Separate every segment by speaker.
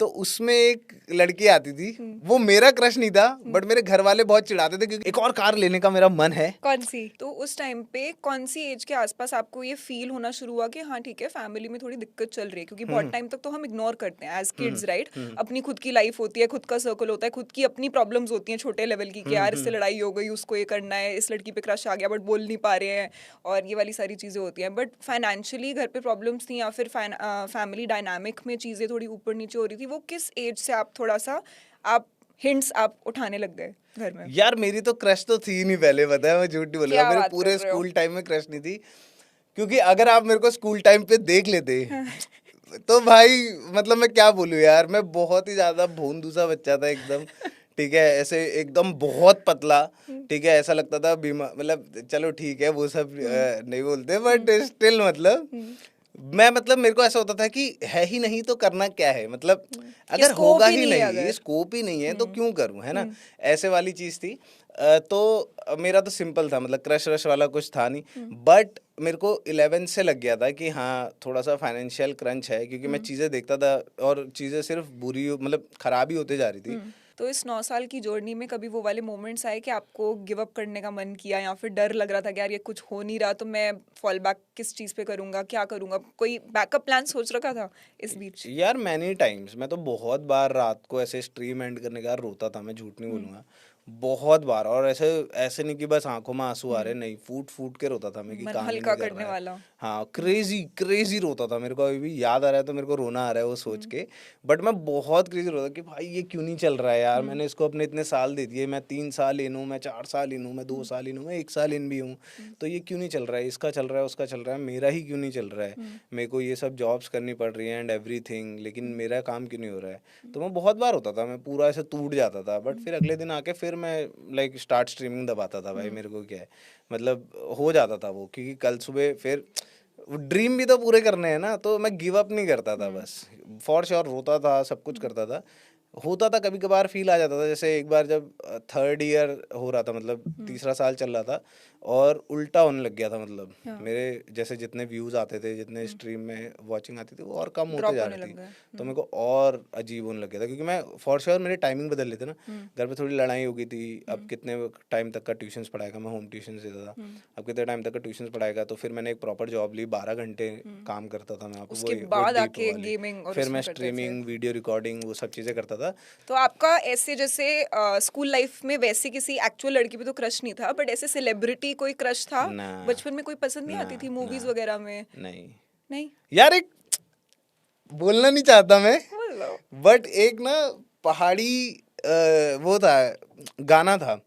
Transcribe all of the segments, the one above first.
Speaker 1: तो उसमें एक लड़की आती थी, वो मेरा क्रश नहीं था बट मेरे घर वाले बहुत चिढ़ाते थे क्योंकि एक और कार लेने का मेरा मन है।
Speaker 2: कौन सी? तो उस टाइम पे कौन सी एज के आसपास आपको ये फील होना शुरू हुआ कि हाँ ठीक है फैमिली में थोड़ी दिक्कत चल रही है? क्योंकि बहुत टाइम तक तो हम इग्नोर करते हैं एज किड्स, राइट? अपनी खुद की लाइफ होती है, खुद का सर्कल होता है, खुद की अपनी प्रॉब्लम्स होती हैं छोटे लेवल की कि यार इससे लड़ाई हो गई, उसको ये करना है, इस लड़की पे क्रश आ गया बट बोल नहीं पा रहे हैं, और ये वाली सारी चीज़ें होती हैं। बट फाइनेंशियली घर पे प्रॉब्लम्स थी या फिर फैमिली डायनामिक में चीज़ें थोड़ी ऊपर नीचे हो रही थी, वो किस एज से आप थोड़ा सा आप हिंट्स आप उठाने लग गए घर में?
Speaker 1: यार मेरी तो क्रश तो थी ही नहीं पहले, पता है, मैं झूठ नहीं बोलूंगा,
Speaker 2: क्या
Speaker 1: मेरे
Speaker 2: बात
Speaker 1: पूरे
Speaker 2: कर रहे हो?
Speaker 1: स्कूल टाइम में क्रश नहीं थी। क्योंकि अगर आप मेरे को स्कूल टाइम पे देख लेते तो भाई मतलब मैं क्या बोलूं यार, मैं बहुत ही ज्यादा भोंदू सा बच्चा था एकदम। ठीक है, ऐसे एकदम बहुत पतला। ठीक है, ऐसा लगता था बीमार, मतलब चलो ठीक है वो सब नहीं बोलते बट स्टिल मतलब मैं, मतलब मेरे को ऐसा होता था कि है ही नहीं तो करना क्या है, मतलब अगर
Speaker 2: स्कोप
Speaker 1: होगा
Speaker 2: ही
Speaker 1: ही
Speaker 2: नहीं है
Speaker 1: नहीं,
Speaker 2: अगर।
Speaker 1: स्कोप ही नहीं है तो क्यों करूं, है ना? ऐसे वाली चीज थी। तो मेरा तो सिंपल था, मतलब क्रश रश वाला कुछ था नहीं। बट मेरे को 11 से लग गया था कि हाँ थोड़ा सा फाइनेंशियल क्रंच है, क्योंकि मैं चीज़ें देखता था और चीज़ें सिर्फ बुरी मतलब खराब ही होते जा रही थी।
Speaker 2: तो इस 9 साल की जर्नी में कभी वो वाले मोमेंट्स आए कि आपको गिव अप करने का मन किया, या फिर डर लग रहा था कि यार ये कुछ हो नहीं रहा तो मैं फॉल बैक किस चीज़ पे करूंगा, क्या करूंगा? कोई बैकअप प्लान सोच रखा था इस बीच?
Speaker 1: यार मैनी टाइम्स, मैं तो बहुत बार रात को ऐसे स्ट्रीम एंड करने का रोता था, मैं झूठ नहीं बोलूंगा, बहुत बार। और ऐसे ऐसे नहीं कि बस आंखों में आंसू आ रहे, नहीं, फूट फूट के रोता था मैं कि
Speaker 2: मन
Speaker 1: काम ही
Speaker 2: हल्का
Speaker 1: नहीं कर
Speaker 2: करने
Speaker 1: रहा है।
Speaker 2: वाला।
Speaker 1: हाँ, क्रेजी क्रेजी रोता था, मेरे को अभी भी याद आ रहा है तो मेरे को रोना आ रहा है वो सोच के। बट मैं बहुत क्रेजी रोता कि भाई ये क्यों नहीं चल रहा है यार, मैंने इसको अपने इतने साल दे दिए, मैं 3 साल इन हूँ, मैं 4 साल इन हूँ, मैं 2 साल इन हूँ, मैं 1 साल इन भी हूँ, तो ये क्यों नहीं चल रहा है? इसका चल रहा है, उसका चल रहा है, मेरा ही क्यों नहीं चल रहा है? मेरे को ये सब जॉब्स करनी पड़ रही है एंड एवरीथिंग, लेकिन मेरा काम क्यों नहीं हो रहा है? तो मैं बहुत बार होता था, मैं पूरा ऐसे टूट जाता था। बट फिर अगले दिन आके फिर मैं लाइक स्टार्ट स्ट्रीमिंग दबाता था, भाई मेरे को क्या है, मतलब हो जाता था वो, क्योंकि कल सुबह फिर ड्रीम भी तो पूरे करने हैं ना, तो मैं गिव अप नहीं करता था बस। फॉर श्योर रोता था, सब कुछ करता था, होता था, कभी कभार फील आ जाता था। जैसे एक बार जब थर्ड ईयर हो रहा था, मतलब तीसरा साल चल रहा था, और उल्टा होने लग गया था, मतलब मेरे जैसे जितने व्यूज आते थे, जितने स्ट्रीम में वॉचिंग आती थी, वो और कम होते
Speaker 2: ड्रॉप
Speaker 1: जा
Speaker 2: होने
Speaker 1: रही
Speaker 2: लग
Speaker 1: थी।
Speaker 2: गए।
Speaker 1: तो मेरे को और अजीब होने लग गया था, क्योंकि मैं फॉर श्योर मेरी टाइमिंग बदल लेते ना, घर पे थोड़ी लड़ाई हो गई थी, अब कितने टाइम तक का ट्यूशन्स पढ़ाएगा, मैं होम ट्यूशन देता था, अब कितने टाइम तक का ट्यूशन्स पढ़ाएगा, तो फिर मैंने एक प्रॉपर जॉब ली, 12 घंटे काम करता था मैं,
Speaker 2: उसके
Speaker 1: वो
Speaker 2: बाद
Speaker 1: डीप
Speaker 2: आके
Speaker 1: वाली।
Speaker 2: गेमिंग और
Speaker 1: फिर मैं
Speaker 2: उसमें करते थे।
Speaker 1: स्ट्रीमिंग, वीडियो रिकॉर्डिंग, वो सब चीज़ें करता था।
Speaker 2: तो आपका ऐसे जैसे स्कूल लाइफ में वैसे किसी एक्चुअल लड़की पे तो क्रश नहीं था, बट ऐसे सेलिब्रिटी कोई क्रश था
Speaker 1: ना,
Speaker 2: बचपन में? कोई पसंद नहीं
Speaker 1: ना,
Speaker 2: आती थी
Speaker 1: ना,
Speaker 2: मूवीज वगैरह में?
Speaker 1: नहीं
Speaker 2: नहीं?
Speaker 1: यार, एक बोलना नहीं चाहता मैं,
Speaker 2: बोल लो।
Speaker 1: बट एक ना पहाड़ी वो था, गाना था,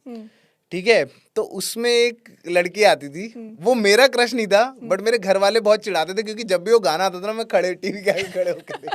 Speaker 1: ठीक है, तो उसमें एक लड़की आती थी, वो मेरा क्रश नहीं था बट मेरे घर वाले बहुत चिढ़ाते थे, क्योंकि जब भी वो गाना आता था ना, मैं खड़े टीवी के आगे खड़े होकर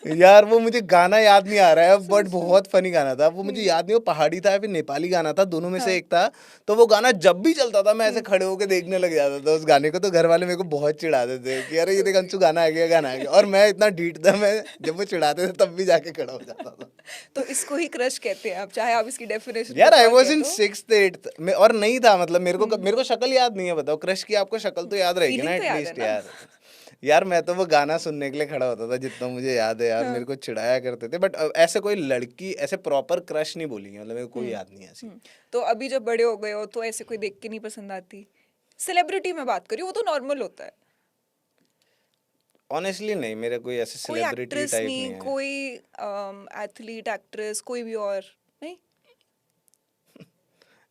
Speaker 1: यार वो मुझे गाना याद नहीं आ रहा है बट बहुत फनी गाना था वो, मुझे याद नहीं वो पहाड़ी था या फिर नेपाली गाना था, दोनों में से एक था। तो वो गाना जब भी चलता था मैं ऐसे खड़े होकर देखने लग जाता था उस गाने को, तो घर वाले मेरे को बहुत चिढ़ाते थे कि अरे ये देख अंशु, गाना आ गया, गाना आ गया। और मैं इतना ढीठ था, मैं जब वो चिढ़ाते थे तब भी जाके खड़ा हो जाता था।
Speaker 2: तो इसको ही क्रश कहते हैं आप, चाहे आप इसकी डेफिनेशन
Speaker 1: यार
Speaker 2: कुछ
Speaker 1: आई
Speaker 2: और
Speaker 1: वॉज
Speaker 2: कह
Speaker 1: इन
Speaker 2: दो।
Speaker 1: 6th 8th में, और नहीं था, मतलब मेरे को शक्ल याद नहीं है, बताओ क्रश की आपको शक्ल तो याद रहेगी ना
Speaker 2: फीलिंग तो याद है
Speaker 1: एटलीस्ट
Speaker 2: ना?
Speaker 1: यार। यार मैं तो वो गाना सुनने के लिए खड़ा होता था, जितना मुझे याद है यार, मेरे को चिढ़ाया करते थे। बट ऐसे कोई लड़की ऐसे प्रॉपर क्रश नहीं बोली, मतलब मेरे को कोई याद नहीं है ऐसी।
Speaker 2: तो अभी जब बड़े हो गए हो तो ऐसे कोई देख के नहीं पसंद आती? सेलिब्रिटी में बात करी, वो तो नॉर्मल होता है।
Speaker 1: ऑनेस्टली नहीं, मेरे कोई ऐसे
Speaker 2: कोई
Speaker 1: सेलिब्रिटी
Speaker 2: एक्ट्रेस
Speaker 1: टाइप नहीं
Speaker 2: नहीं,
Speaker 1: है।
Speaker 2: कोई एथलीट, एक्ट्रेस, कोई भी और नहीं?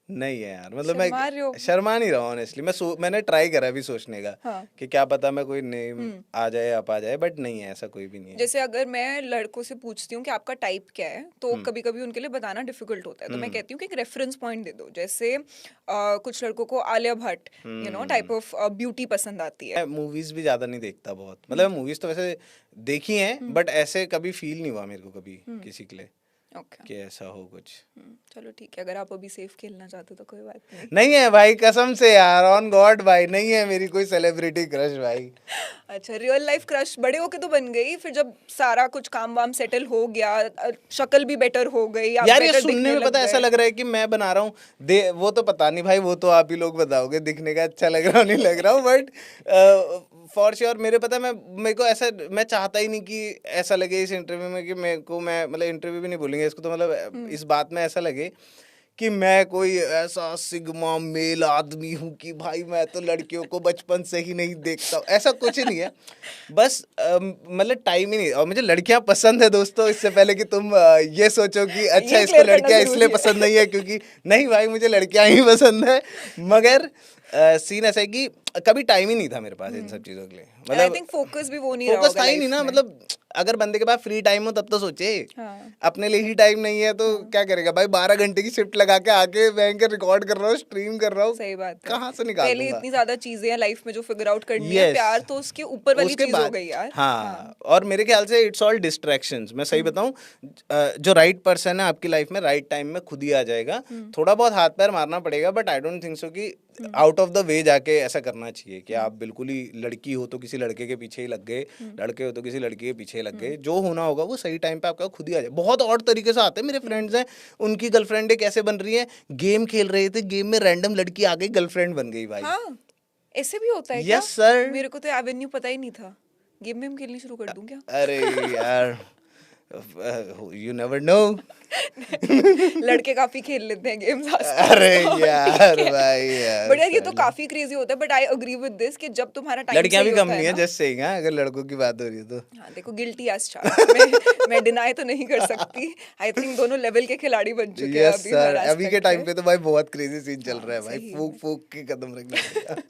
Speaker 1: नहीं है यार, मतलब
Speaker 2: शर्मा रहे हो?
Speaker 1: मैं शर्मा नहीं रहा ऑनेस्टली। मैंने ट्राई करा अभी सोचने का
Speaker 2: हाँ।
Speaker 1: कि क्या पता मैं कोई नेम आ जाए, आप आ जाए, बट नहीं है, ऐसा कोई भी नहीं है।
Speaker 2: जैसे अगर मैं लड़कों से पूछती हूँ कि आपका टाइप क्या है, तो कभी कभी उनके लिए बताना डिफिकल्ट होता है, तो मैं कहती हूँ कि एक रेफरेंस पॉइंट दे दो। जैसे कुछ लड़कों को Alia Bhatt type of beauty पसंद आती है।
Speaker 1: मैं मूवीज भी ज्यादा नहीं देखता बहुत, मतलब मूवीज तो वैसे देखी हैं बट ऐसे कभी फील नहीं हुआ मेरे को कभी किसी के लिए
Speaker 2: ओके।
Speaker 1: कि ऐसा हो कुछ।
Speaker 2: चलो ठीक है, अगर आप अभी सेफ खेलना चाहते हो तो कोई बात नहीं।
Speaker 1: नहीं है भाई, कसम से यार, ऑन गॉड भाई, नहीं है मेरी कोई सेलिब्रिटी क्रश भाई।
Speaker 2: अच्छा, रियल लाइफ क्रश बड़े होके तो बन गई, फिर जब सारा कुछ काम वाम सेटल हो गया, शक्ल भी बेटर हो गई, आप
Speaker 1: यार ये
Speaker 2: बेटर
Speaker 1: सुनने
Speaker 2: दिखने
Speaker 1: में
Speaker 2: लग
Speaker 1: पता ऐसा
Speaker 2: गए।
Speaker 1: लग रहा है कि मैं बना रहा हूँ वो तो पता नहीं भाई, वो तो आप ही लोग बताओगे, दिखने का अच्छा लग रहा हो नहीं लग रहा हूँ, बट फॉर श्योर मेरे पता है मेरे को ऐसा मैं चाहता ही नहीं कि ऐसा लगे इस इंटरव्यू में कि मेरे को मैं मतलब इंटरव्यू भी नहीं बोलेंगे इसको तो मतलब इस बात में ऐसा लगे कि मैं कोई ऐसा सिग्मा मेल आदमी हूँ कि भाई मैं तो लड़कियों को बचपन से ही नहीं देखता हूँ, ऐसा कुछ नहीं है। बस मतलब टाइम ही नहीं, और मुझे लड़कियां पसंद है दोस्तों, इससे पहले कि तुम ये सोचो कि अच्छा
Speaker 2: ये
Speaker 1: इसको
Speaker 2: clear करना
Speaker 1: लड़कियां
Speaker 2: जरूरी
Speaker 1: इसलिए
Speaker 2: है।
Speaker 1: पसंद नहीं है क्योंकि नहीं भाई मुझे लड़कियां ही पसंद है। मगर सीन ऐसा है कि कभी टाइम ही नहीं था मेरे पास इन सब चीज़ों के लिए,
Speaker 2: आई
Speaker 1: मतलब
Speaker 2: थिंक फोकस भी वो नहीं रहा
Speaker 1: फोकस
Speaker 2: होगा
Speaker 1: था ही नहीं
Speaker 2: लाइफ
Speaker 1: ना,
Speaker 2: में।
Speaker 1: मतलब अगर बंदे के पास फ्री टाइम हो तब तो सोचे।
Speaker 2: हाँ।
Speaker 1: अपने लिए ही टाइम नहीं है तो क्या करेगा भाई, 12 घंटे की शिफ्ट लगा के आके बैंक रिकॉर्ड कर रहा हूँ, स्ट्रीम कर रहा हूँ,
Speaker 2: सही बात है।
Speaker 1: कहाँ से निकाल
Speaker 2: पहले
Speaker 1: दूंगा।
Speaker 2: इतनी ज्यादा चीजें हैं लाइफ में जो फिगर आउट करनी है,
Speaker 1: Yes.
Speaker 2: प्यार तो उसके ऊपर वाली
Speaker 1: उसके
Speaker 2: चीज हो
Speaker 1: बाद
Speaker 2: गई यार।
Speaker 1: हाँ, और मेरे ख्याल से इट्स ऑल डिस्ट्रैक्शंस। मैं सही बताऊं, जो राइट पर्सन है आपकी लाइफ में राइट टाइम में खुद ही आ जाएगा। थोड़ा बहुत हाथ पैर मारना पड़ेगा, but I don't think so कि आउट ऑफ द वे जाके ऐसा करना चाहिए कि आप बिल्कुल ही लड़की हो तो किसी लड़के के पीछे ही लग गए, लड़के हो तो किसी लड़की के पीछे ही लग गए। जो होना होगा वो सही टाइम पे आपका खुद ही आ जाए। बहुत और तरीके से आते हैं, मेरे फ्रेंड्स हैं उनकी गर्लफ्रेंडें कैसे बन रही हैं, गेम खेल रहे थे, गेम में रैंडम लड़की आ गई, गर्लफ्रेंड बन गई भाई।
Speaker 2: हाँ, ऐसे भी होता है क्या?
Speaker 1: Yes sir.
Speaker 2: मेरे को तो एवेन्यू पता ही नहीं था। गेम में खेलनी शुरू कर दूं क्या?
Speaker 1: अरे यार, यू नेवर नो।
Speaker 2: लड़के काफी खेल लेते हैं गेम्स आजकल।
Speaker 1: अरे
Speaker 2: तो
Speaker 1: यार
Speaker 2: ठीक है।
Speaker 1: भाई यार,
Speaker 2: बट यार ये तो काफी क्रेजी होता है, but I agree with this कि जब तुम्हारा टाइम
Speaker 1: लड़कियां
Speaker 2: सही
Speaker 1: भी कम
Speaker 2: होता
Speaker 1: नहीं
Speaker 2: है
Speaker 1: है
Speaker 2: ना।
Speaker 1: जस्ट सेइंग, अगर लड़कों की बात हो रही है तो।
Speaker 2: हाँ देखो, गिल्टी एज चार्ज। मैं डिनाई तो नहीं कर सकती। आई थिंक दोनों लेवल के खिलाड़ी बन चुके हैं
Speaker 1: यस
Speaker 2: अभी
Speaker 1: सर,
Speaker 2: हर
Speaker 1: अभी के
Speaker 2: एस्पेक्ट
Speaker 1: टाइम
Speaker 2: पे।
Speaker 1: पे तो भाई बहुत क्रेजी सीन चल
Speaker 2: हाँ,
Speaker 1: रहा है भाई,
Speaker 2: सही
Speaker 1: फूक
Speaker 2: में।
Speaker 1: फूक के कदम रखना पड़ेगा।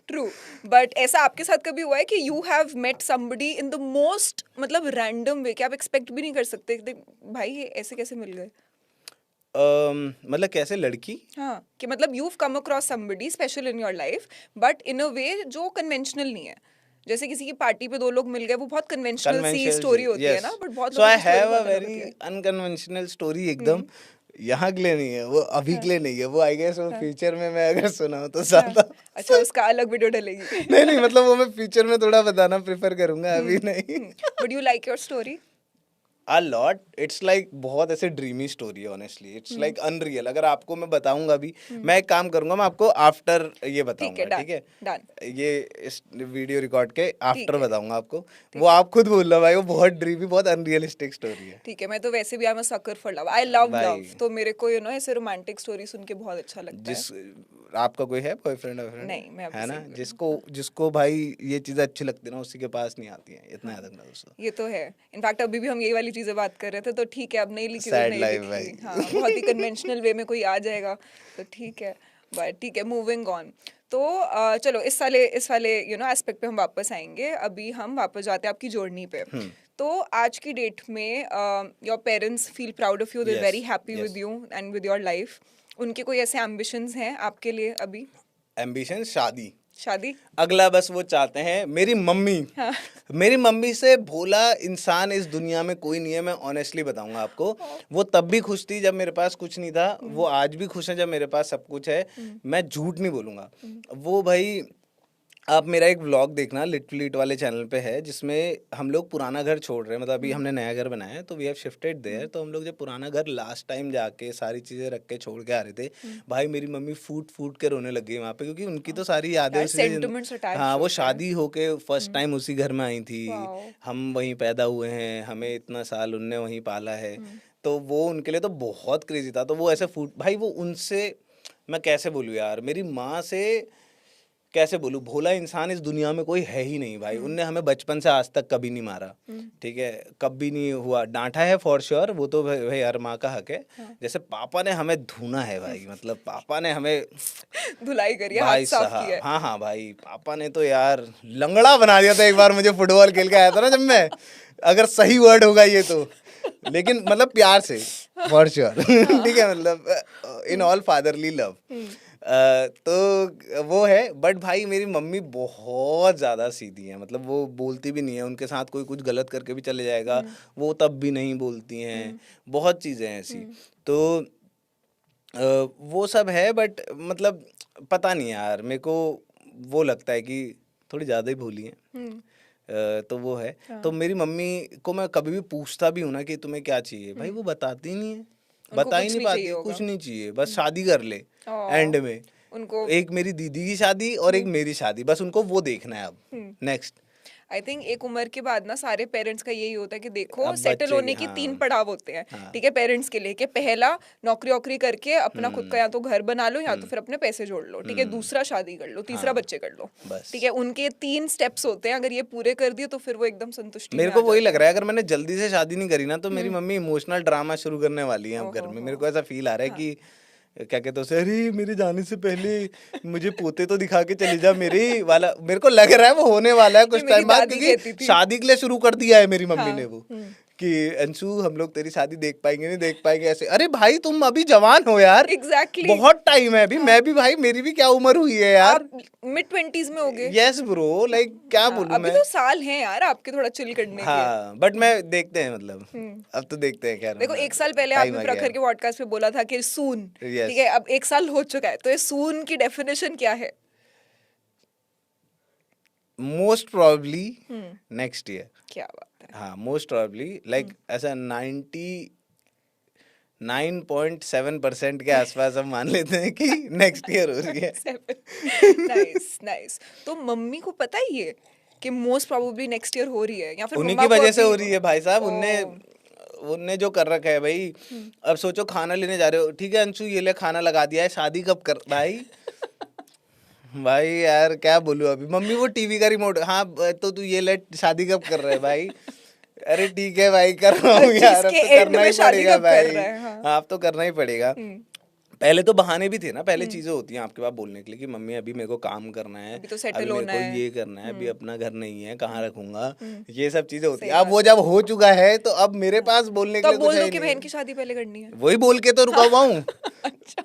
Speaker 2: ट्रू। बट ऐसा आपके साथ कभी हुआ है कि you have met somebody in the most मतलब रैंडम वे कि आप एक्सपेक्ट भी नहीं कर सकते कि भाई ये ऐसे कैसे मिल गए?
Speaker 1: मतलब कैसे लड़की?
Speaker 2: हाँ, कि मतलब you've come across somebody special in your life, but in a way जो conventional नहीं है। जैसे किसी की पार्टी पे दो लोग मिल गए, वो बहुत कन्वेंशनल सी स्टोरी होती है ना, बट बहुत
Speaker 1: सो
Speaker 2: लोगों
Speaker 1: आई
Speaker 2: की स्टोरी
Speaker 1: हैव अ
Speaker 2: बहुत अलग होती
Speaker 1: वेरी
Speaker 2: है।
Speaker 1: अनकन्वेंशनल स्टोरी एकदम। यहाँ के लिए नहीं है वो, अभी के लिए नहीं है वो, आई गेस वो फ्यूचर में मैं अगर सुनाऊं तो ज्यादा।
Speaker 2: अच्छा, उसका अलग वीडियो डलेगी।
Speaker 1: नहीं नहीं, मतलब वो मैं फ्यूचर में थोड़ा बताना प्रेफर करूंगा, अभी नहीं।
Speaker 2: But you like your story?
Speaker 1: A lot. It's like बहुत ऐसे ड्रीमी स्टोरी है ऑनेस्टली, इट्स लाइक अनरियल। अगर आपको मैं बताऊंगा भी, मैं एक काम करूंगा, मैं आपको आफ्टर ये
Speaker 2: ठीक है,
Speaker 1: बताऊंगा, ठीक है?
Speaker 2: डन।
Speaker 1: ये इस वीडियो रिकॉर्ड के आफ्टर
Speaker 2: ठीक है,
Speaker 1: बताऊंगा आपको। वो आप खुद बोल रहे हो भाई, वो बहुत ड्रीमी बहुत अनरियलिस्टिक स्टोरी है
Speaker 2: ठीक है। मैं तो वैसे भी I am a sucker for love, I love
Speaker 1: भाई।
Speaker 2: लव, तो मेरे को ऐसे रोमांटिक स्टोरी सुन के बहुत अच्छा लगता है।
Speaker 1: जिस आपका कोई है बॉयफ्रेंड वॉयफ्रेंड?
Speaker 2: नहीं, मैं अभी
Speaker 1: है ना,
Speaker 2: single हूँ।
Speaker 1: जिसको जिसको भाई ये चीजें अच्छी लगती है ना, उसी के पास नहीं आती हैं, इतना याद रखना दोस्तों।
Speaker 2: ये तो है। इनफैक्ट अभी भी हम यही वाली चीजें बात कर रहे थे, तो ठीक है, अब नहीं लिखी तो
Speaker 1: Sad
Speaker 2: नहीं
Speaker 1: life
Speaker 2: लिखी।
Speaker 1: भाई।
Speaker 2: हाँ, बहुत ही कन्वेंशनल वे में कोई आ जाएगा तो ठीक है। बट ठीक है, मूविंग ऑन। तो चलो इस वाले एस्पेक्ट पे हम वापस आएंगे। अभी हम वापस जाते हैं आपकी जर्नी पे। तो आज की डेट में your parents feel proud of you, they
Speaker 1: Yes,
Speaker 2: very happy
Speaker 1: yes.
Speaker 2: With you and with your life. उनके कोई ऐसे एम्बिशंस हैं आपके लिए अभी?
Speaker 1: एम्बिशन शादी,
Speaker 2: शादी?
Speaker 1: अगला बस वो चाहते हैं। मेरी मम्मी,
Speaker 2: हाँ।
Speaker 1: मेरी मम्मी से भोला इंसान इस दुनिया में कोई नहीं है, मैं ऑनेस्टली बताऊंगा आपको। वो तब भी खुश थी जब मेरे पास कुछ नहीं था, वो आज भी खुश है जब मेरे पास सब कुछ है। मैं झूठ नहीं बोलूंगा। वो भाई, आप मेरा एक व्लॉग देखना, लिटिल ईट वाले चैनल पे है, जिसमें हम लोग पुराना घर छोड़ रहे हैं, मतलब अभी हमने नया घर बनाया है तो वी हैव शिफ्टेड देयर। तो हम लोग जब पुराना घर लास्ट टाइम जाके सारी चीज़ें रख के छोड़ के आ रहे थे, भाई मेरी मम्मी फूट फूट के रोने लग गई वहाँ पे, क्योंकि उनकी तो सारी यादें
Speaker 2: यार,
Speaker 1: उसी से
Speaker 2: sentiments attached
Speaker 1: हाँ, वो
Speaker 2: होते हैं।
Speaker 1: शादी होके फर्स्ट टाइम उसी घर में आई थी,
Speaker 2: Wow.
Speaker 1: हम वहीं पैदा हुए हैं, हमें इतना साल उनने वहीं पाला है। तो वो उनके लिए तो बहुत क्रेजी था। तो वो ऐसे फूट भाई, वो उनसे मैं कैसे बोलूँ यार, मेरी माँ से कैसे बोलूँ, भोला इंसान इस दुनिया में कोई है ही नहीं भाई। उनने हमें बचपन से आज तक कभी नहीं मारा, ठीक है, कभी नहीं हुआ। डांटा है फॉर श्योर, वो तो भाई हर माँ का हक है। जैसे पापा ने हमें धुना है भाई, मतलब पापा ने हमें
Speaker 2: धुलाई करी है, हाथ
Speaker 1: भाई
Speaker 2: साफ
Speaker 1: साहब,
Speaker 2: किया है।
Speaker 1: हाँ हाँ भाई, पापा ने तो यार लंगड़ा बना दिया था एक बार मुझे, फुटबॉल खेल के आया था ना जब मैं, अगर सही वर्ड होगा ये तो, लेकिन मतलब प्यार से, फॉर श्योर। ठीक है, मतलब इन ऑल फादरली लव। तो वो है। बट भाई मेरी मम्मी बहुत ज़्यादा सीधी है, मतलब वो बोलती भी नहीं है, उनके साथ कोई कुछ गलत करके भी चले जाएगा वो तब भी नहीं बोलती हैं। बहुत चीज़ें हैं ऐसी। तो वो सब है। बट मतलब पता नहीं यार, मेरे को वो लगता है कि थोड़ी ज़्यादा ही भोली है। तो वो है। तो मेरी मम्मी को मैं कभी भी पूछता भी हूँ ना कि तुम्हें क्या चाहिए, भाई वो बताती नहीं है,
Speaker 2: उनको
Speaker 1: बता ही
Speaker 2: कुछ
Speaker 1: नहीं
Speaker 2: नहीं चाहिए
Speaker 1: पाती,
Speaker 2: होगा।
Speaker 1: कुछ नहीं चाहिए, बस शादी कर ले एंड में।
Speaker 2: उनको
Speaker 1: एक मेरी दीदी की शादी और एक मेरी शादी, बस उनको वो देखना है अब नेक्स्ट।
Speaker 2: आई थिंक एक उम्र के बाद ना सारे पेरेंट्स का यही होता है कि देखो
Speaker 1: अब
Speaker 2: सेटल
Speaker 1: बच्चे
Speaker 2: होने
Speaker 1: के-
Speaker 2: की
Speaker 1: हाँ
Speaker 2: 3 पड़ाव होते हैं,
Speaker 1: हाँ
Speaker 2: ठीक है, पेरेंट्स के लिए कि पहला नौकरी वोकरी करके अपना खुद का या तो घर बना लो या तो फिर अपने पैसे जोड़ लो, ठीक है, दूसरा शादी कर लो, तीसरा
Speaker 1: हाँ,
Speaker 2: बच्चे कर लो,
Speaker 1: बस।
Speaker 2: ठीक है, उनके 3 स्टेप्स होते हैं, अगर ये पूरे कर दिए तो फिर वो एकदम संतुष्टि
Speaker 1: मेरे
Speaker 2: में
Speaker 1: को
Speaker 2: आ
Speaker 1: वही
Speaker 2: जाते
Speaker 1: लग रहा है, अगर मैंने जल्दी से शादी नहीं करी ना तो मेरी मम्मी इमोशनल ड्रामा शुरू करने वाली है अब घर में। मेरे को ऐसा फील आ रहा है कि क्या कहते हैं उसे, अरे मेरे जाने से पहले मुझे पोते तो दिखा के चली जा मेरे वाला। मेरे को लग रहा है वो होने वाला है
Speaker 2: ये
Speaker 1: कुछ
Speaker 2: मेरी
Speaker 1: टाइम बाद,
Speaker 2: दादी कहती
Speaker 1: क्योंकि
Speaker 2: थी।
Speaker 1: शादी के लिए शुरू कर दिया है मेरी मम्मी
Speaker 2: हाँ,
Speaker 1: ने वो कि अंशु हम लोग तेरी शादी देख पाएंगे नहीं देख पाएंगे ऐसे। अरे भाई तुम अभी जवान हो यार,
Speaker 2: एग्जैक्टली,
Speaker 1: बहुत टाइम है अभी। मैं भी भाई, मेरी भी क्या उम्र हुई है यार।
Speaker 2: आप मिड 20s में होगे।
Speaker 1: यस ब्रो, लाइक क्या
Speaker 2: हाँ,
Speaker 1: बोलूं
Speaker 2: अभी
Speaker 1: मैं।
Speaker 2: तो साल हैं यार आपके थोड़ा चिल करने के।
Speaker 1: हाँ बट मैं देखते हैं मतलब, अब तो देखते हैं। खैर
Speaker 2: देखो एक साल पहले
Speaker 1: टाइम
Speaker 2: आपने
Speaker 1: आ गया
Speaker 2: प्रखर के पॉडकास्ट पे बोला था कि सून,
Speaker 1: Yes.
Speaker 2: ठीक है, अब 1 साल हो चुका है, तो ये सून की डेफिनेशन क्या है?
Speaker 1: Most probably next year.
Speaker 2: क्या बात है।
Speaker 1: हाँ मोस्ट प्रोबेबली लाइक ऐसा 99.7% के आसपास हम मान लेते हैं कि नेक्स्ट ईयर हो रही है।
Speaker 2: Nice nice. तो मम्मी को पता ही है कि मोस्ट प्रोबेबली नेक्स्ट ईयर हो रही है, या फिर
Speaker 1: उन्हीं
Speaker 2: मम्मा
Speaker 1: की
Speaker 2: को
Speaker 1: वजह से
Speaker 2: अभी-
Speaker 1: हो रही है भाई साहब।
Speaker 2: ओ,
Speaker 1: उनने जो कर रखा है भाई। अब सोचो खाना लेने जा रहे हो, ठीक है अंशु ये ले खाना लगा दिया है, शादी कब कर भाई। भाई यार क्या बोलूं अभी। मम्मी वो टीवी का रिमोट, हाँ तो तू ये ले, शादी कब कर रहा है भाई। अरे ठीक है भाई कर रहा हूँ यार, अब
Speaker 2: जिसके
Speaker 1: तो
Speaker 2: end
Speaker 1: करना
Speaker 2: में
Speaker 1: ही
Speaker 2: शादी
Speaker 1: पड़ेगा
Speaker 2: कब कर
Speaker 1: भाई।
Speaker 2: रहा है, हाँ।
Speaker 1: हाँ अब तो करना ही पड़ेगा। पहले तो बहाने भी थे ना, पहले चीजें होती हैं आपके पास बोलने के लिए कि मम्मी अभी मेरे को काम करना है,
Speaker 2: अभी तो
Speaker 1: अभी
Speaker 2: settle
Speaker 1: मेरे
Speaker 2: होना
Speaker 1: को
Speaker 2: है।
Speaker 1: ये करना है, अभी अपना घर नहीं है, कहाँ रखूंगा, ये सब चीजें होती
Speaker 2: सही
Speaker 1: हैं। अब वो जब हो चुका है तो अब मेरे पास बोलने
Speaker 2: तो
Speaker 1: के
Speaker 2: अब
Speaker 1: लिए कुछ
Speaker 2: बोल
Speaker 1: है
Speaker 2: दो
Speaker 1: ही
Speaker 2: कि
Speaker 1: नहीं।
Speaker 2: बहन की शादी पहले करनी है।
Speaker 1: वही बोल के तो रुका हुआ हूँ।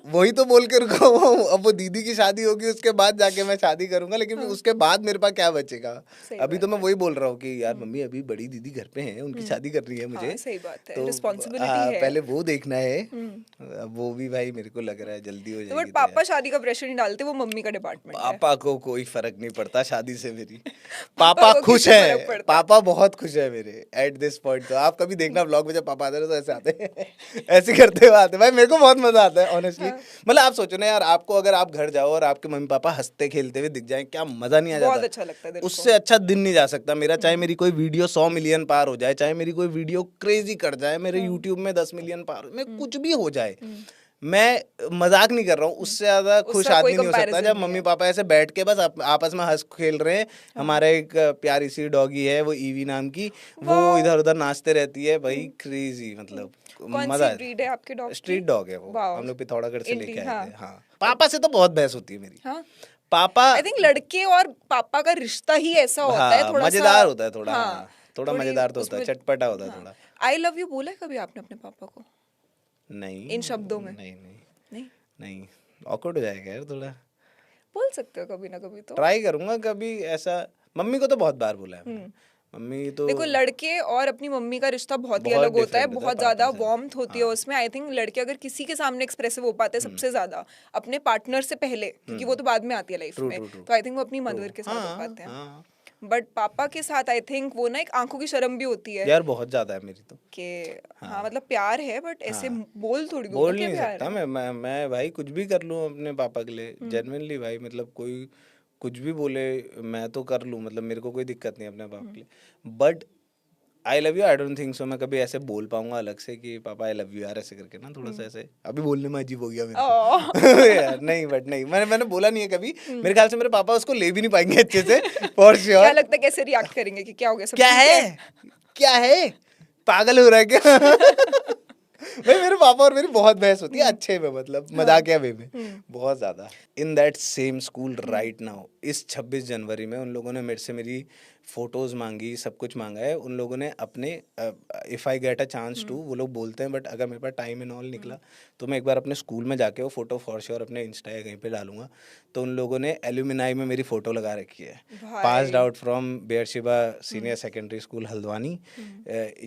Speaker 1: वही तो बोल के रुका हुआ हूँ। अब वो दीदी की शादी होगी उसके बाद जाके मैं शादी करूंगा, लेकिन फिर उसके बाद मेरे पास क्या बचेगा।
Speaker 2: सही
Speaker 1: अभी तो मैं वही बोल रहा हूँ कि यार मम्मी अभी बड़ी दीदी घर पे हैं, उनकी शादी करनी है मुझे।
Speaker 2: हाँ, सही बात है,
Speaker 1: तो
Speaker 2: रिस्पॉन्सिबिलिटी है।
Speaker 1: पहले वो देखना है। अब वो भी भाई मेरे को लग रहा है जल्दी हो
Speaker 2: तो
Speaker 1: जाएगी।
Speaker 2: बट पापा शादी का प्रेशर नहीं डालते, वो मम्मी का डिपार्टमेंट है।
Speaker 1: पापा को कोई फर्क नहीं पड़ता शादी से मेरी।
Speaker 2: पापा
Speaker 1: पापा
Speaker 2: को
Speaker 1: खुश
Speaker 2: किससे फर्क
Speaker 1: है,
Speaker 2: पड़ता है?
Speaker 1: पापा बहुत खुश है मेरे एट दिस पॉइंट। तो आप कभी देखना ब्लॉग में जब पापा आते हैं तो ऐसे आते हैं, ऐसे करते हुए आते हैं। भाई मेरे को बहुत मजा आता है ऑनेस्टली। मतलब आप सोचो ना यार, आपको अगर आप घर जाओ और आपके मम्मी पापा हंसते खेलते हुए दिख जाए, क्या मजा नहीं आ
Speaker 2: बहुत
Speaker 1: जाता।
Speaker 2: अच्छा लगता है दिल को।
Speaker 1: उससे अच्छा दिन नहीं जा सकता मेरा। चाहे मेरी कोई वीडियो 100 मिलियन पार हो जाए, चाहे मेरी कोई वीडियो क्रेजी कर जाए, मेरे यूट्यूब में 10 मिलियन पार हो, मैं कुछ भी हो जाए, मैं मजाक नहीं कर रहा हूँ, उससे ज्यादा खुश
Speaker 2: उसका कोई
Speaker 1: आदमी नहीं हो सकता
Speaker 2: comparison
Speaker 1: जब
Speaker 2: नहीं
Speaker 1: मम्मी
Speaker 2: है।
Speaker 1: पापा ऐसे बैठ के बस आपस में हंस खेल रहे हैं। हमारा एक प्यारी सी डॉगी है, वो ईवी नाम की, वो इधर उधर नाचते रहती है भाई, क्रेजी मतलब
Speaker 2: कौन
Speaker 1: मजा
Speaker 2: सी ब्रीड है आपके डॉग की?
Speaker 1: स्ट्रीट डॉग है वो,
Speaker 2: वाओ।
Speaker 1: हम लोग पिथौरागढ़ से लेके आए
Speaker 2: हाँ।
Speaker 1: थे। हाँ पापा से तो बहुत बहस होती है मेरी।
Speaker 2: हाँ,
Speaker 1: पापा
Speaker 2: आई थिंक लड़के और पापा का रिश्ता ही ऐसा होता है,
Speaker 1: हाँ
Speaker 2: थोड़ा
Speaker 1: मजेदार होता है थोड़ा।
Speaker 2: हाँ,
Speaker 1: हाँ, थोड़ा
Speaker 2: थोड़ी
Speaker 1: मजेदार तो होता है,
Speaker 2: उसमें-
Speaker 1: चटपटा होता है
Speaker 2: हाँ।
Speaker 1: थोड़ा।
Speaker 2: आई लव यू बोला है कभी आपने अपने पापा को?
Speaker 1: नहीं
Speaker 2: इन शब्दों में?
Speaker 1: नहीं नहीं
Speaker 2: नहीं
Speaker 1: नहीं, ऑकवर्ड हो जाएगा यार थोड़ा।
Speaker 2: बोल सकते हो कभी ना कभी तो।
Speaker 1: ट्राई करूंगा कभी ऐसा। मम्मी को तो बहुत बार बोला है मैंने। मम्मी तो
Speaker 2: देखो लड़के और अपनी मम्मी का रिश्ता बहुत ही
Speaker 1: बहुत
Speaker 2: अलग होता है,
Speaker 1: different होता है
Speaker 2: बहुत ज्यादा
Speaker 1: पापा से।
Speaker 2: वार्मथ होती है उसमें। आई थिंक लड़के अगर किसी के सामने एक्सप्रेसिव हो पाते हैं सबसे ज्यादा अपने पार्टनर से पहले, क्योंकि वो तो बाद में आती है लाइफ में,
Speaker 1: true.
Speaker 2: तो आई थिंक वो अपनी मदर के साथ हो पाते हैं।
Speaker 1: हाँ
Speaker 2: बट पापा के साथ आई थिंक वो ना एक आंखों की शर्म भी होती है
Speaker 1: यार बहुत ज्यादा है मेरी तो।
Speaker 2: कि हाँ मतलब प्यार है, बट ऐसे बोल थोड़ी दूंगा
Speaker 1: बोल
Speaker 2: कि
Speaker 1: नहीं
Speaker 2: प्यार
Speaker 1: सकता
Speaker 2: है।
Speaker 1: मैं भाई कुछ भी कर लूँ अपने पापा के लिए, जेन्युइनली भाई। मतलब कोई कुछ भी बोले मैं तो कर लूँ, मतलब मेरे को कोई दिक्कत नहीं अपने पापा के लिए। But I love you I don't think so मैं कभी ऐसे बोल पाऊंगा अलग से कि पापा आई लव यू यार, ऐसे करके ना थोड़ा सा ऐसे। अभी बोलने में अजीब हो गया मेरे को। यार नहीं, बट नहीं, मैंने बोला नहीं है कभी। मेरे ख्याल से मेरे पापा उसको ले भी नहीं पाएंगे अच्छे से, फॉर
Speaker 2: क्या
Speaker 1: श्योर।
Speaker 2: लगता है कैसे रिएक्ट करेंगे कि क्या हो गया, सब
Speaker 1: क्या
Speaker 2: ठीक
Speaker 1: है, क्या है, पागल हो रहा है क्या। भाई मेरे पापा और मेरी बहुत बहस होती है, अच्छे में मतलब मजाकिया वे में, बहुत ज्यादा। In that same school right now, इस 26 जनवरी में उन लोगों ने मेरे से मेरी फोटोज मांगी, सब कुछ मांगा है उन लोगों ने अपने। If I get a chance to, वो लोग बोलते हैं, बट अगर मेरे पास टाइम एंड ऑल निकला तो मैं एक बार अपने स्कूल में जाके वो फोटो फॉर श्योर अपने इंस्टा या कहीं पे डालूंगा। तो उन लोगों ने एल्यूमिनाई में मेरी फोटो लगा रखी है, passed out from Beersheba senior secondary school Haldwani,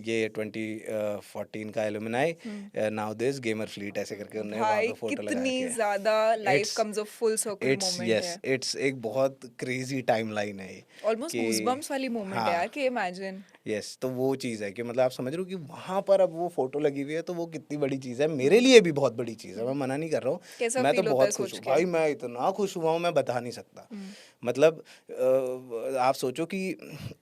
Speaker 1: ये 2014 का alumni, now this Gamer Fleet, ऐसे करके उन्होंने वहाँ
Speaker 2: भाई
Speaker 1: पे फोटो लगा
Speaker 2: कितनी
Speaker 1: रखी है।
Speaker 2: ज्यादा life
Speaker 1: It's-
Speaker 2: comes a full circle
Speaker 1: its
Speaker 2: moment
Speaker 1: yes
Speaker 2: है।
Speaker 1: इट्स एक बहुत क्रेजी टाइमलाइन है ये
Speaker 2: ऑलमोस्ट
Speaker 1: कि-
Speaker 2: गूज़बम्प्स गूज़बम्प्स वाली मोमेंट है यार कि इमेजिन।
Speaker 1: यस, तो वो चीज़ है कि मतलब आप समझ रहे हो कि वहां पर अब वो फोटो लगी हुई है, तो वो कितनी बड़ी चीज़ है, मेरे लिए भी बहुत बड़ी चीज़ है, मैं मना नहीं कर रहा हूँ।
Speaker 2: कैसा
Speaker 1: मैं तो
Speaker 2: फील होता है
Speaker 1: बहुत खुश
Speaker 2: सोच
Speaker 1: हूँ
Speaker 2: के?
Speaker 1: भाई, मैं इतना खुश हुआ हूँ मैं बता नहीं सकता। मतलब आप सोचो कि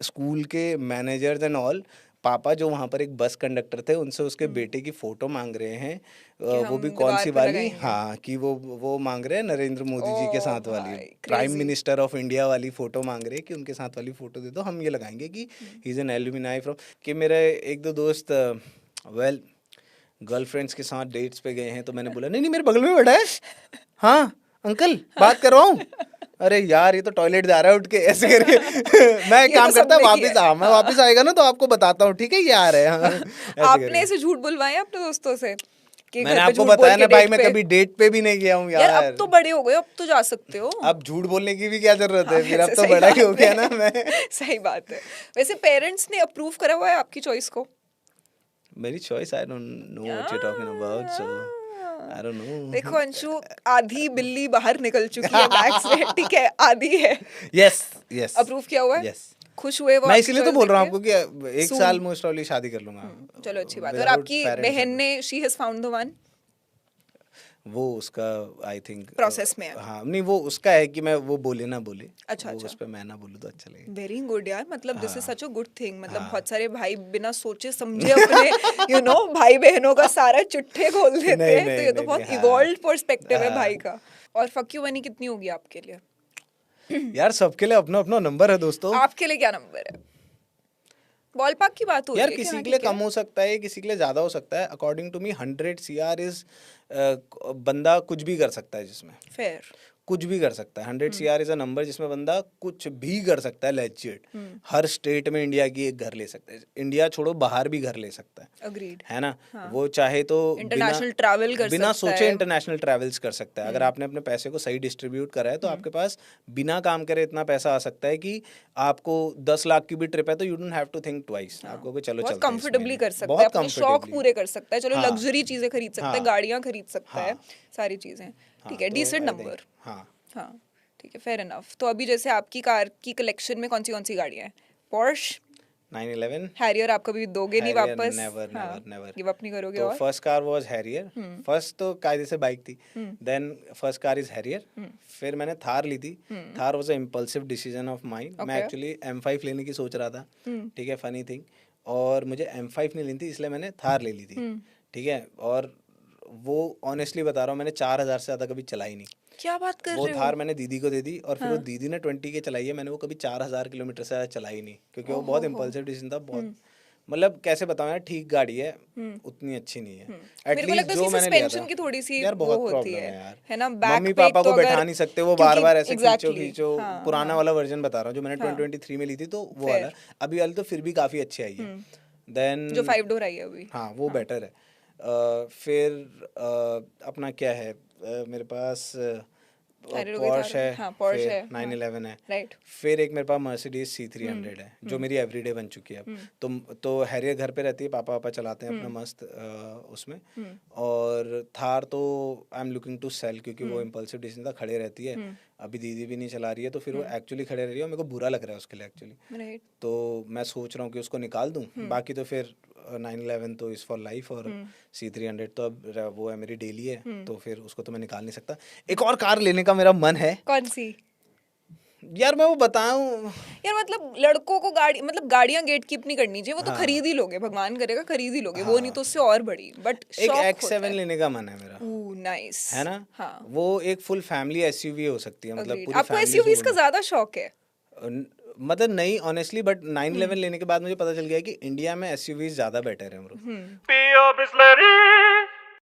Speaker 1: स्कूल के मैनेजर्स एंड ऑल, पापा जो वहाँ पर एक बस कंडक्टर थे, उनसे उसके बेटे की फोटो मांग रहे हैं,
Speaker 2: कि
Speaker 1: वो भी
Speaker 2: हम
Speaker 1: कौन
Speaker 2: दीवार
Speaker 1: सी
Speaker 2: पे
Speaker 1: वाली,
Speaker 2: लगाएंगे।
Speaker 1: हाँ, कि वो मांग रहे हैं नरेंद्र मोदी जी के
Speaker 2: ओ
Speaker 1: साथ वाली,
Speaker 2: भाई
Speaker 1: prime
Speaker 2: crazy.
Speaker 1: Minister of India वाली फोटो मांग रहे हैं कि उनके साथ वाली फोटो दे दो, हम ये लगाएंगे कि he is an alumni from. कि मेरे एक दो दोस्त वेल गर्लफ्रेंड्स के साथ डेट्स पे गए हैं, तो मैंने बोला नहीं नहीं मेरे बगल में बैठा है, हाँ अंकल बात करवाऊं, अरे यार ये तो टॉयलेट जा रहा है उठ के ऐसे करके मैं एक
Speaker 2: ये
Speaker 1: काम
Speaker 2: तो
Speaker 1: करता
Speaker 2: सबने
Speaker 1: वापस
Speaker 2: किया है।
Speaker 1: मैं वापस आएगा ना तो आपको बताता हूँ, ठीक है ये आ रहे हैं, हाँ, ऐसे
Speaker 2: आपने
Speaker 1: करके।
Speaker 2: ऐसे झूठ बुलवाए अपने दोस्तों से कि
Speaker 1: मैंने
Speaker 2: घर पे
Speaker 1: आपको
Speaker 2: झूठ बोल
Speaker 1: बताया
Speaker 2: के
Speaker 1: ना भाई,
Speaker 2: डेट
Speaker 1: मैं
Speaker 2: पे?
Speaker 1: कभी डेट पे भी नहीं गया हूँ
Speaker 2: यार अब
Speaker 1: यार।
Speaker 2: तो बड़े हो गए, अब तो जा सकते हो।
Speaker 1: अब झूठ बोलने की भी क्या जरूरत है,
Speaker 2: हाँ,
Speaker 1: फिर अब
Speaker 2: वैसे
Speaker 1: तो
Speaker 2: सही
Speaker 1: बड़ा ही हो
Speaker 2: बात
Speaker 1: गया
Speaker 2: है।
Speaker 1: ना मैं।
Speaker 2: सही बात है। वैसे पेरेंट्स ने अप्रूव करा हुआ है आपकी चॉइस को?
Speaker 1: मेरी choice, I don't know what you talking about, so I don't
Speaker 2: देखो
Speaker 1: नो।
Speaker 2: अंशु, आधी बिल्ली बाहर निकल चुकी है बैग से, ठीक है, आधी है।
Speaker 1: यस यस
Speaker 2: अप्रूव किया हुआ है?
Speaker 1: यस,
Speaker 2: खुश हुए वो
Speaker 1: मैं
Speaker 2: आपकी
Speaker 1: इसीलिए तो
Speaker 2: चॉइस
Speaker 1: बोल
Speaker 2: देख
Speaker 1: रहा हूँ
Speaker 2: के?
Speaker 1: आपको कि एक
Speaker 2: Soon.
Speaker 1: साल मोस्ट प्रॉब्ली शादी कर लूंगा
Speaker 2: चलो अच्छी बात है। और
Speaker 1: विदाउट
Speaker 2: आपकी
Speaker 1: पेरेंट्स।
Speaker 2: बहन ने she has found the one?
Speaker 1: वो उसका आई थिंक
Speaker 2: प्रोसेस में है।
Speaker 1: हाँ, नहीं वो उसका है कि मैं वो बोले ना बोले,
Speaker 2: अच्छा
Speaker 1: वो
Speaker 2: अच्छा।
Speaker 1: उस पे मैं ना बोलूँ तो अच्छा लगेगा।
Speaker 2: वेरी गुड यार, मतलब दिस इज
Speaker 1: हाँ
Speaker 2: सच अ गुड थिंग। मतलब
Speaker 1: हाँ।
Speaker 2: बहुत सारे भाई बिना सोचे समझे अपने भाई बहनों का सारा चिट्ठे खोल देते
Speaker 1: नहीं
Speaker 2: हैं, तो
Speaker 1: नहीं
Speaker 2: ये तो
Speaker 1: नहीं नहीं,
Speaker 2: बहुत
Speaker 1: हाँ
Speaker 2: इवॉल्व पर्सपेक्टिव है भाई
Speaker 1: हाँ।
Speaker 2: का। और फक यू मनी कितनी होगी आपके लिए?
Speaker 1: यार सबके लिए अपना अपना नंबर है दोस्तों।
Speaker 2: आपके लिए क्या नंबर है? बॉल पार्क की बात हो रही
Speaker 1: यार
Speaker 2: है कि
Speaker 1: किसी
Speaker 2: हाँ
Speaker 1: के लिए
Speaker 2: ठीक है।
Speaker 1: कम हो सकता है, किसी के लिए ज्यादा हो सकता है। According to me 100 CR is, बंदा कुछ भी कर सकता है जिसमें,
Speaker 2: फेयर।
Speaker 1: कुछ भी कर सकता है। 100 CR इज अ नंबर जिसमें बंदा कुछ भी कर सकता है लेजिट। हर स्टेट में इंडिया की एक घर ले सकता है, इंडिया छोड़ो बाहर भी घर ले सकता
Speaker 2: अग्रीड।
Speaker 1: है ना।
Speaker 2: हाँ।
Speaker 1: वो चाहे तो बिना
Speaker 2: इंटरनेशनल ट्रैवल कर
Speaker 1: बिना
Speaker 2: सकता
Speaker 1: सोचे
Speaker 2: है।
Speaker 1: इंटरनेशनल ट्रैवल्स कर सकता है। अगर आपने अपने पैसे को सही डिस्ट्रीब्यूट करा है तो आपके पास बिना काम करे इतना पैसा आ सकता है कि आपको 10 लाख की भी ट्रिप है तो you don't have to think twice, आपको चलो
Speaker 2: बहुत
Speaker 1: चलते हैं इस
Speaker 2: कंफर्टेबली
Speaker 1: महीने।
Speaker 2: कर सकता है,
Speaker 1: बहुत
Speaker 2: अपने शौक
Speaker 1: कंफर्टेबली।
Speaker 2: पूरे कर सकता है, चलो
Speaker 1: हाँ
Speaker 2: लग्जरी चीजें खरीद सकता है,
Speaker 1: हाँ
Speaker 2: गाड़ियां खरीद सकता है,
Speaker 1: हाँ
Speaker 2: सारी चीजें।
Speaker 1: हाँ,
Speaker 2: ठीक है,
Speaker 1: तो
Speaker 2: डिसेंट
Speaker 1: I think-
Speaker 2: नंबर।
Speaker 1: हाँ।
Speaker 2: हाँ ठीक है, फेयर इनफ। तो अभी जैसे आपकी कार की कलेक्शन में कौन सी गाड़ियां हैं? पोर्श,
Speaker 1: 911
Speaker 2: हैरियर आप कभी दोगे नहीं
Speaker 1: Harrier,
Speaker 2: वापस?
Speaker 1: never,
Speaker 2: हाँ,
Speaker 1: never, never.
Speaker 2: गिव अप नहीं करोगे?
Speaker 1: तो
Speaker 2: और
Speaker 1: first car was Harrier. First तो कायदे से बाइक थी, then first car is Harrier. फिर मैंने थार ली थी। Thar was a impulsive decision of mind. मैं
Speaker 2: Okay.
Speaker 1: एक्चुअली M5 लेने की सोच रहा था, ठीक है, फनी थिंग, और मुझे M5 नहीं लेनी थी इसलिए मैंने थार ले ली थी, ठीक है। और वो ऑनेस्टली बता रहा हूँ, मैंने 4000 से ज़्यादा कभी चलाई नहीं।
Speaker 2: क्या बात कर
Speaker 1: वो
Speaker 2: रहे हो?
Speaker 1: थार मैंने दीदी को दे दी और फिर वो दीदी ने 20 के चलाई है, मैंने वो कभी 4000 किलोमीटर से ज़्यादा चलाई नहीं, क्योंकि वो बहुत इम्पल्सिव डिसीजन था। बहुत मतलब कैसे बताऊं यार, ठीक गाड़ी है, उतनी अच्छी नहीं है।
Speaker 2: मेरे को
Speaker 1: एटलीस्ट
Speaker 2: लगता है
Speaker 1: जो
Speaker 2: उसकी
Speaker 1: मैंने लिया था
Speaker 2: सस्पेंशन की थोड़ी सी
Speaker 1: यार,
Speaker 2: वो
Speaker 1: बहुत
Speaker 2: होती
Speaker 1: प्रॉब्लम
Speaker 2: है
Speaker 1: है
Speaker 2: ना,
Speaker 1: यार।
Speaker 2: बैक
Speaker 1: मम्मी
Speaker 2: पे
Speaker 1: पापा
Speaker 2: तो
Speaker 1: को
Speaker 2: अगर
Speaker 1: बैठा नहीं सकते, वो
Speaker 2: क्योंकि
Speaker 1: बार बार ऐसे खींचो
Speaker 2: exactly,
Speaker 1: खींचो।
Speaker 2: हाँ,
Speaker 1: पुराना
Speaker 2: हाँ,
Speaker 1: वाला वर्जन बता रहा हूँ जो मैंने
Speaker 2: हाँ,
Speaker 1: 2023 में ली थी, तो वो
Speaker 2: Fair.
Speaker 1: वाला। अभी वाली तो फिर भी काफ़ी अच्छी आई है। देन
Speaker 2: जो 5 डोर आई है अभी।
Speaker 1: हाँ वो बेटर है। फिर अपना क्या है, मेरे पास
Speaker 2: Harrier हो गई,
Speaker 1: पॉर्श
Speaker 2: थार
Speaker 1: है,
Speaker 2: हाँ, Porsche
Speaker 1: फिर
Speaker 2: है,
Speaker 1: 911 है,
Speaker 2: राइट।
Speaker 1: फिर एक मेरे पास मर्सिडीज C300 है जो मेरी एवरीडे बन चुकी है अब। तो हैरियर घर पे रहती है, पापा पापा चलाते हैं अपना मस्त उसमें। और थार तो I am looking to sell, क्योंकि वो इम्पल्सिव डिसीजन था, खड़े रहती है। अभी दीदी भी नहीं चला रही है, तो फिर वो एक्चुअली खड़े रह रही है और मेरे को बुरा लग रहा है उसके लिए एक्चुअली।
Speaker 2: राइट।
Speaker 1: तो मैं सोच रहा हूँ कि उसको निकाल दूँ। बाकी तो फिर 911 तो इज़ फॉर लाइफ, और C300 तो अब वो है मेरी डेली है, तो फिर उसको तो मैं निकाल नहीं सकता। एक और कार लेने का मेरा मन है
Speaker 2: कौन सी?
Speaker 1: यार, मैं वो बताऊं
Speaker 2: यार मतलब लड़कों को गाड़ी, मतलब गाड़ियां गेट कीप नहीं करनी चाहिए, वो तो खरीद ही लोगे, भगवान करेगा खरीद ही लोगे, वो नहीं तो उससे और बड़ी, बट
Speaker 1: एक
Speaker 2: शौक
Speaker 1: X7
Speaker 2: होता है।
Speaker 1: लेने का मन है मेरा,
Speaker 2: नाइस
Speaker 1: है ना।
Speaker 2: हाँ,
Speaker 1: वो एक फुल फैमिली SUV हो सकती है, मतलब
Speaker 2: agreed.
Speaker 1: पूरी
Speaker 2: आपको
Speaker 1: फैमिली
Speaker 2: एसयूवीज का ज्यादा शौक है?
Speaker 1: मतलब नहीं ऑनेस्टली, बट 911 लेने के बाद मुझे पता चल गया कि इंडिया में SUVs ज्यादा बेटर है ब्रो।